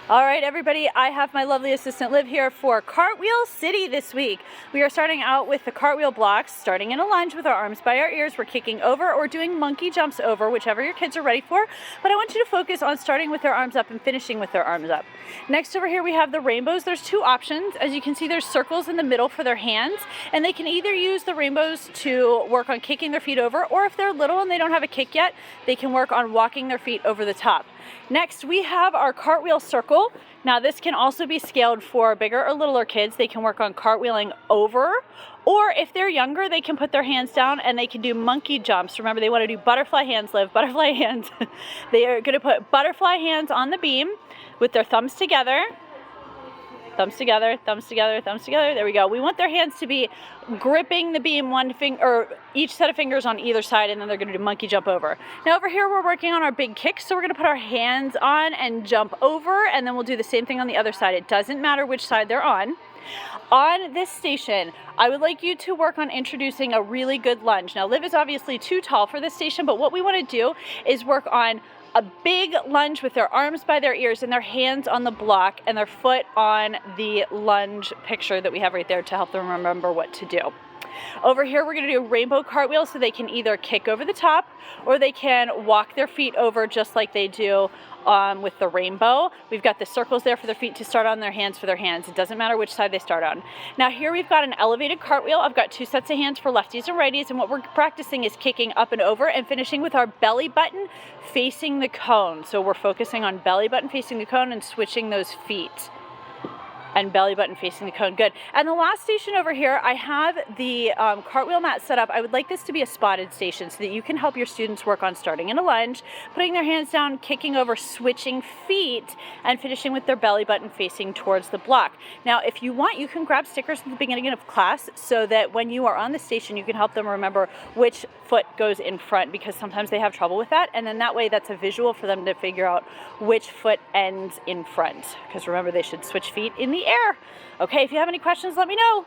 All right, everybody, I have my lovely assistant Liv here for Cartwheel City this week. We are starting out with the cartwheel blocks, starting in a lunge with our arms by our ears. We're kicking over or doing monkey jumps over, whichever your kids are ready for. But I want you to focus on starting with their arms up and finishing with their arms up. Next over here, we have the rainbows. There's two options. As you can see, there's circles in the middle for their hands, and they can either use the rainbows to work on kicking their feet over, or if they're little and they don't have a kick yet, they can work on walking their feet over the top. Next, we have our cartwheel circle. Now, this can also be scaled for bigger or littler kids. They can work on cartwheeling over, or if they're younger, they can put their hands down and they can do monkey jumps. Remember, they want to do butterfly hands, Liv, butterfly hands. They are going to put butterfly hands on the beam with their thumbs together. Thumbs together, thumbs together, thumbs together. There we go. We want their hands to be gripping the beam, one finger, or each set of fingers on either side, and then they're going to do monkey jump over. Now over here, we're working on our big kicks, so we're going to put our hands on and jump over, and then we'll do the same thing on the other side. It doesn't matter which side they're on. On this station, I would like you to work on introducing a really good lunge. Now, Liv is obviously too tall for this station, but what we want to do is work on a big lunge with their arms by their ears and their hands on the block and their foot on the lunge picture that we have right there to help them remember what to do. Over here, we're going to do rainbow cartwheels, so they can either kick over the top or they can walk their feet over just like they do with the rainbow. We've got the circles there for their feet to start on, their hands for their hands. It doesn't matter which side they start on. Now here we've got an elevated cartwheel. I've got two sets of hands for lefties and righties, and what we're practicing is kicking up and over and finishing with our belly button facing the cone. So we're focusing on belly button facing the cone and switching those feet. And belly button facing the cone. Good. And the last station over here, I have the cartwheel mat set up. I would like this to be a spotted station so that you can help your students work on starting in a lunge, putting their hands down, kicking over, switching feet, and finishing with their belly button facing towards the block. Now, if you want, you can grab stickers at the beginning of class so that when you are on the station, you can help them remember which foot goes in front, because sometimes they have trouble with that. And then that way, that's a visual for them to figure out which foot ends in front. Because remember, they should switch feet in the air. Okay, if you have any questions, let me know.